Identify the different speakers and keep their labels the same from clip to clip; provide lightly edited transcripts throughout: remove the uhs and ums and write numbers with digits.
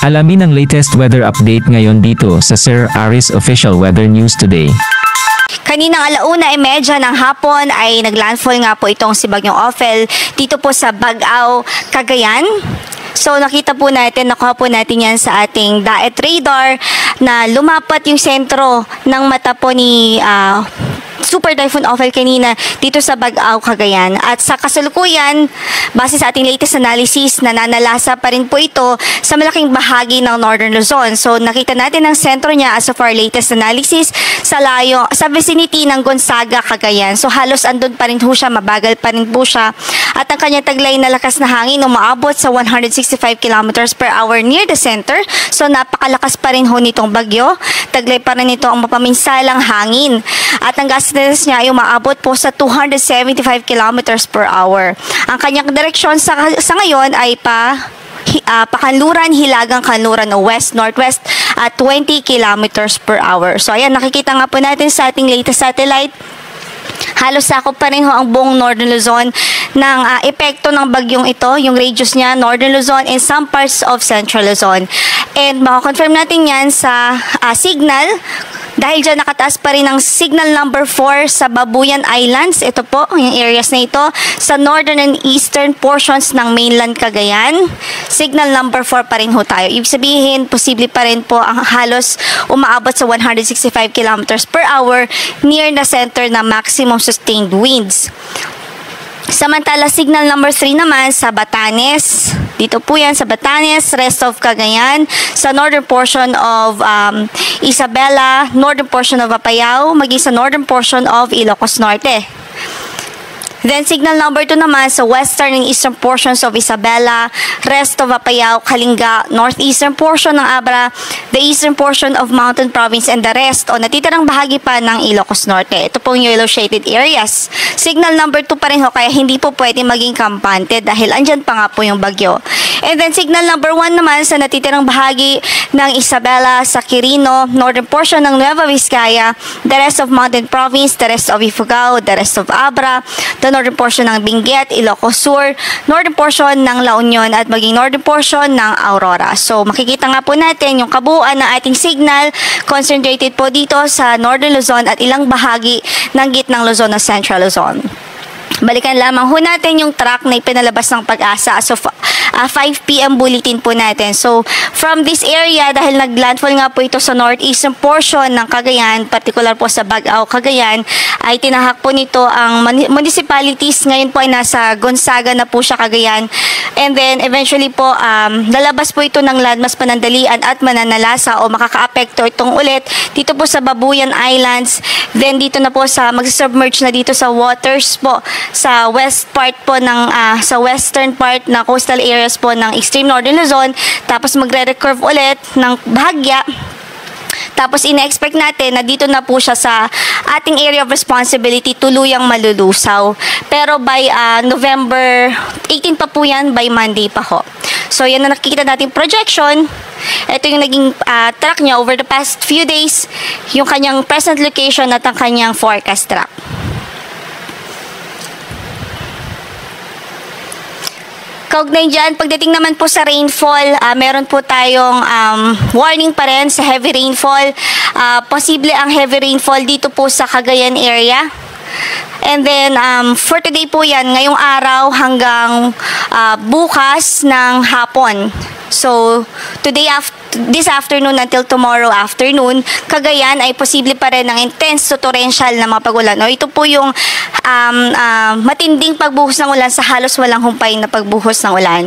Speaker 1: Alamin ang latest weather update ngayon dito sa Sir Aris Official Weather News Today.
Speaker 2: Kaninang 1:30 ng hapon ay naglandfall nga po itong si Bagyong Ophel dito po sa Bagao, Cagayan. So nakita po natin, nakuha po natin yan sa ating DAET radar na lumapat yung sentro ng mata po ni Super Typhoon Ophel kanina dito sa Bagao, Cagayan. At sa kasalukuyan, base sa ating latest analysis, nananalasa pa rin po ito sa malaking bahagi ng Northern Luzon. So nakita natin ang sentro niya as of our latest analysis sa vicinity ng Gonzaga, Cagayan. So halos andun pa rin po siya, mabagal pa rin po siya. At ang kanyang taglay na lakas na hangin umaabot sa 165 kilometers per hour near the center. So napakalakas pa rin ho nitong bagyo. Taglay pa rin ito ang mapaminsalang hangin. At ang gas niya ay umaabot po sa 275 kilometers per hour. Ang kanyang direksyon sa ngayon ay pakanluran, hilagang kanluran o west-northwest at 20 kilometers per hour. So ayan, nakikita nga po natin sa ating latest satellite. Halos sakop pa rin ho ang buong Northern Luzon ng epekto ng bagyong ito, yung radius niya, Northern Luzon and some parts of Central Luzon. And makakonfirm natin yan sa signal. Dahil dyan nakataas pa rin ang signal number 4 sa Babuyan Islands. Ito po, yung areas na ito, sa northern and eastern portions ng mainland Cagayan. Signal number 4 pa rin ho tayo. Ibig sabihin, posible pa rin po ang halos umaabot sa 165 kilometers per hour near the center na maximum sustained winds. Samantala, signal number 3 naman sa Batanes. Dito po yan sa Batanes, rest of Cagayan, sa northern portion of Isabela, northern portion of Apayao, maging sa northern portion of Ilocos Norte. Then signal number 2 naman sa western and eastern portions of Isabela, rest of Apayao, Kalinga, northeastern portion ng Abra, the eastern portion of Mountain Province, and the rest o natitirang bahagi pa ng Ilocos Norte. Ito pong yellow shaded areas. Signal number 2 pa rin ho, kaya hindi po pwede maging kampante dahil andyan pa nga po yung bagyo. And then signal number 1 naman sa natitirang bahagi ng Isabela, sa Quirino, northern portion ng Nueva Vizcaya, the rest of Mountain Province, the rest of Ifugao, the rest of Abra, the northern portion ng Benguet, Ilocos Sur, northern portion ng La Union at maging northern portion ng Aurora. So makikita nga po natin yung kabuuan ng ating signal concentrated po dito sa Northern Luzon at ilang bahagi ng gitnang Luzon at Central Luzon. Balikan lamang ho natin yung track na ipinalabas ng Pag-asa as of 5 p.m. bulletin po natin. So, from this area, dahil naglandfall nga po ito sa northeastern portion ng Cagayan, particular po sa Bagao, Cagayan, ay tinahak po nito ang municipalities. Ngayon po ay nasa Gonzaga na po siya, Cagayan. And then, eventually po, lalabas po ito ng landmass panandalian at mananalasa o makakaapekto itong ulit dito po sa Babuyan Islands. Then, dito na po sa mag-submerge na dito sa waters po sa west part po ng sa western part na coastal areas po ng extreme northern Luzon, tapos magre-recurve ulit ng bahagya. Tapos ina-expect natin na dito na po siya sa ating area of responsibility tuluyang malulusaw. Pero by November 18 pa po yan, by Monday pa ho. So yan na nakikita natin projection. Ito yung naging track niya over the past few days, yung kanyang present location at ang kanyang forecast track. Kaugnay dyan, pagdating naman po sa rainfall, meron po tayong warning pa rin sa heavy rainfall. Posible ang heavy rainfall dito po sa Cagayan area. And then, for today po yan, ngayong araw hanggang bukas ng hapon. So, this afternoon until tomorrow afternoon, Cagayan ay posible pa rin ng intense to torrential na mga pag-ulan. O, ito po yung matinding pagbuhos ng ulan sa halos walang humpay na pagbuhos ng ulan.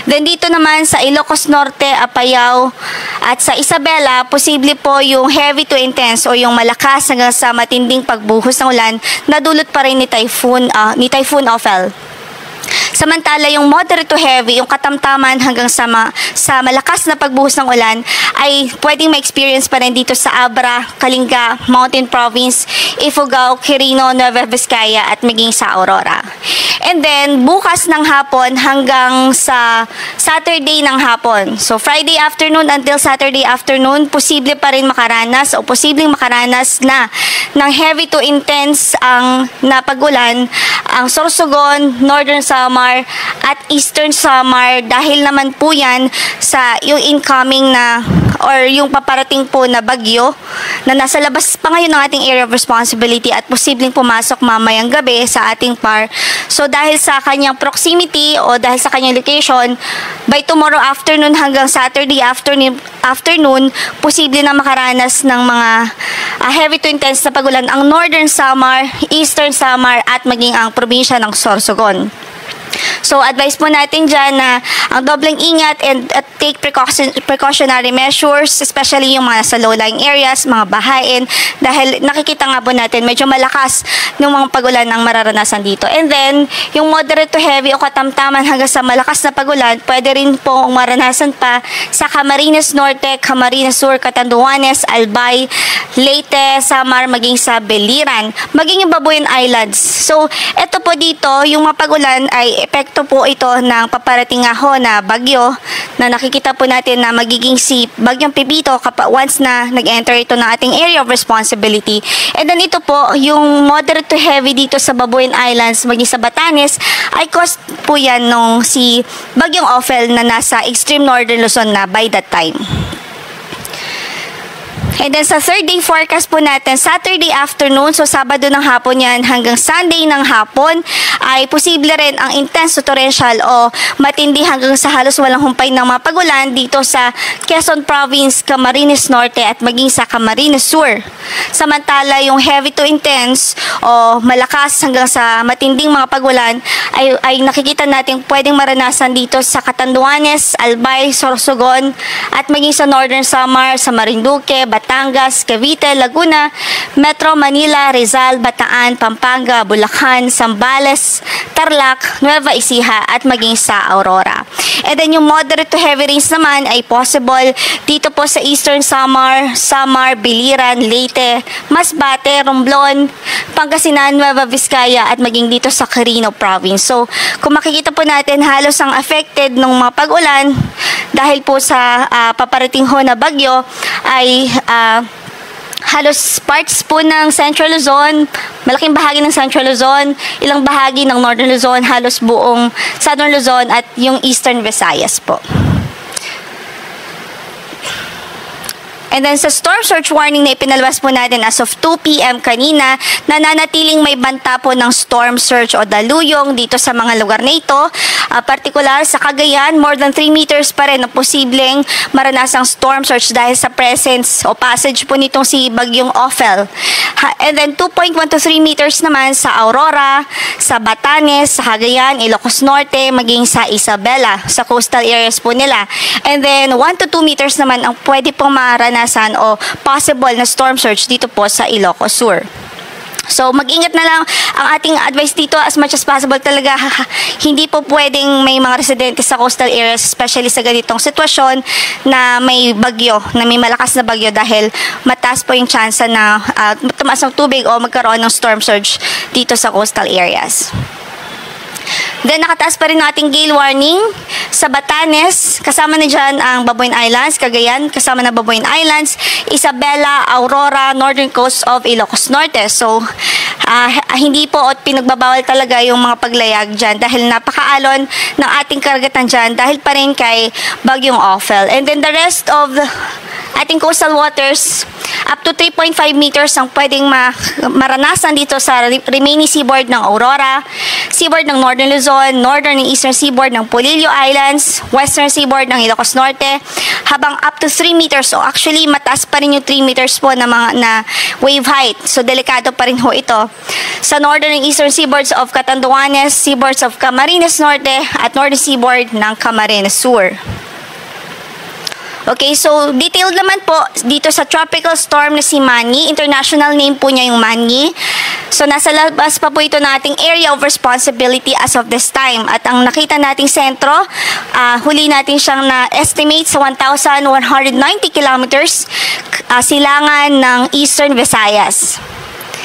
Speaker 2: Then dito naman sa Ilocos Norte, Apayao at sa Isabela, posible po yung heavy to intense o yung malakas hanggang sa matinding pagbuhos ng ulan na dulot pa rin ni Typhoon Ophel. Samantala, yung moderate to heavy, yung katamtaman hanggang sa malakas na pagbuhos ng ulan ay pwedeng ma-experience pa rin dito sa Abra, Kalinga, Mountain Province, Ifugao, Quirino, Nueva Vizcaya at maging sa Aurora. And then, bukas ng hapon hanggang sa Saturday ng hapon. So, Friday afternoon until Saturday afternoon, posible pa rin makaranas o posibleng makaranas na ng heavy to intense ang napagulan ang Sorsogon, Northern Samar, Samar at Eastern Samar dahil naman po yan sa yung incoming na or yung paparating po na bagyo na nasa labas pa ngayon ng ating area of responsibility at posibleng pumasok mamayang gabi sa ating PAR. So dahil sa kanyang proximity o dahil sa kanyang location, by tomorrow afternoon hanggang Saturday afternoon, posible na makaranas ng mga heavy to intense na pagulan ang Northern Samar, Eastern Samar at maging ang probinsya ng Sorsogon. So, advice po natin dyan na ang dobleng ingat and take precautionary measures, especially yung mga sa low-lying areas, mga bahain, dahil nakikita nga po natin medyo malakas ng mga pagulan ang mararanasan dito. And then, yung moderate to heavy o katamtaman hanggang sa malakas na pagulan, pwede rin po maranasan pa sa Camarines Norte, Camarines Sur, Catanduanes, Albay, Leyte, Samar, maging sa Beliran, maging yung Babuyan Islands. So, eto po dito, yung mga pagulan ay epekto po ito ng paparating nga ho na bagyo na nakikita po natin na magiging si Bagyong Pepito once na nag-enter ito ng ating area of responsibility. And then ito po, yung moderate to heavy dito sa Babuyan Islands, maging sa Batanes, ay caused po yan nung si Bagyong Ophel na nasa extreme northern Luzon na by that time. And then sa third day forecast po natin, Saturday afternoon, so Sabado ng hapon yan hanggang Sunday ng hapon, ay posible rin ang intense to torrential o matindi hanggang sa halos walang humpay ng mga pagulan dito sa Quezon Province, Camarines Norte at maging sa Camarines Sur. Samantala, yung heavy to intense o malakas hanggang sa matinding mga pagulan ay nakikita natin pwedeng maranasan dito sa Catanduanes, Albay, Sorsogon at maging sa Northern Samar, sa Marinduque, Batangas, Cavite, Laguna, Metro Manila, Rizal, Bataan, Pampanga, Bulacan, Zambales, Tarlac, Nueva Ecija at maging sa Aurora. And then yung moderate to heavy rains naman ay possible dito po sa Eastern Samar, Biliran, Leyte, Masbate, Romblon, Pangasinan, Nueva Vizcaya at maging dito sa Quirino Province. So kung makikita po natin halos ang affected ng mga pag-ulan dahil po sa paparating ho na bagyo ay halos parts po ng Central Luzon, malaking bahagi ng Central Luzon, ilang bahagi ng Northern Luzon, halos buong Southern Luzon at yung Eastern Visayas po. And then sa storm surge warning na ipinalabas po natin as of 2 p.m. kanina, nananatiling may banta po ng storm surge o daluyong dito sa mga lugar na ito. Partikular sa Cagayan, more than 3 meters pa rin na posibleng maranasang storm surge dahil sa presence o passage po nitong si Bagyong Ophel. And then 2.1 to 3 meters naman sa Aurora, sa Batanes, sa Cagayan, Ilocos Norte, maging sa Isabela, sa coastal areas po nila. And then 1 to 2 meters naman ang pwede pong maranasan o possible na storm surge dito po sa Ilocos Sur. So, mag-ingat na lang ang ating advice dito as much as possible talaga. Hindi po pwedeng may mga residente sa coastal areas, especially sa ganitong sitwasyon na may bagyo, na may malakas na bagyo dahil mataas po yung chance na tumaas ng tubig o magkaroon ng storm surge dito sa coastal areas. Then, nakataas pa rin nating gale warning sa Batanes. Kasama na dyan ang Babuyan Islands, Cagayan, kasama na Babuyan Islands, Isabela, Aurora, Northern Coast of Ilocos Norte. So, hindi po at pinagbabawal talaga yung mga paglayag dyan dahil napakaalon ng ating karagatan dyan dahil pa rin kay Bagyong Ophel. And then, the rest of the ating coastal waters, up to 3.5 meters ang pwedeng maranasan dito sa remaining seaboard ng Aurora, seaboard ng Northern Luzon, northern and eastern seaboard ng Polillo Islands, western seaboard ng Ilocos Norte, habang up to 3 meters. So actually, mataas pa rin yung 3 meters po na wave height. So delikado pa rin ho ito. Sa northern and eastern seaboards of Catanduanes, seaboards of Camarines Norte, at northern seaboard ng Camarines Sur. Okay, so detailed naman po dito sa tropical storm na si Manny. International name po niya yung Manny. So nasa labas pa po ito ng ating area of responsibility as of this time. At ang nakita nating sentro, huli natin siyang na-estimate sa 1,190 kilometers silangan ng Eastern Visayas.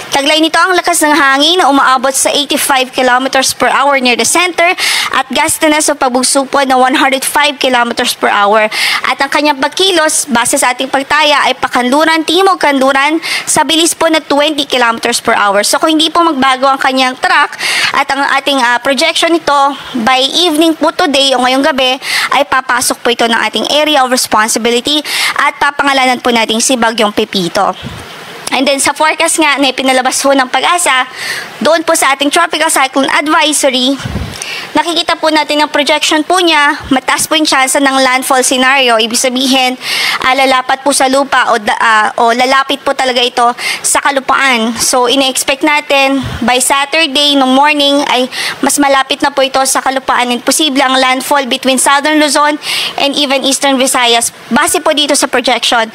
Speaker 2: Taglay nito ang lakas ng hangin na umaabot sa 85 kilometers per hour near the center at gustiness o pagbugsupo na 105 kilometers per hour. At ang kanyang pagkilos, base sa ating pagtaya, ay pakanluran, timog kanluran sa bilis po na 20 kilometers per hour. So kung hindi po magbago ang kanyang track at ang ating projection nito, by evening po today o ngayong gabi, ay papasok po ito ng ating area of responsibility at papangalanan po natin si Bagyong Pepito. And then sa forecast nga na pinalabas po ng Pag-asa, doon po sa ating Tropical Cyclone Advisory, nakikita po natin ang projection po niya, mataas po yung chance ng landfall scenario. Ibig sabihin, lalapat po sa lupa o lalapit po talaga ito sa kalupaan. So, ina-expect natin by Saturday no morning ay mas malapit na po ito sa kalupaan and posible ang landfall between Southern Luzon and even Eastern Visayas base po dito sa projection.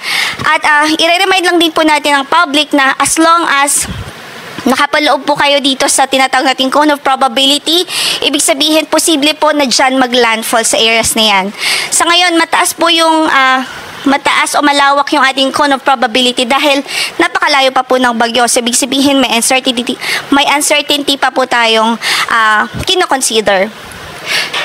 Speaker 2: At i-remind lang din po natin ang public na as long as nakapaloob po kayo dito sa tinatawag nating cone of probability, ibig sabihin posible po na dyan mag-landfall sa areas na yan. Sa ngayon, mataas po yung mataas o malawak yung ating cone of probability dahil napakalayo pa po ng bagyo. So, ibig sabihin may uncertainty pa po tayong kino-consider.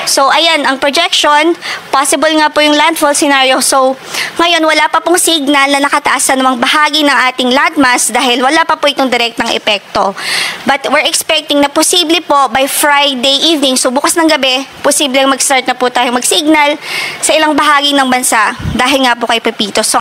Speaker 2: So, ayan, ang projection, possible nga po yung landfall scenario. So, ngayon, wala pa pong signal na nakataas sa namang bahagi ng ating landmass dahil wala pa po itong direktang epekto. But we're expecting na posible po by Friday evening, so bukas ng gabi, posible mag-start na po tayo mag-signal sa ilang bahagi ng bansa dahil nga po kay Pepito. So,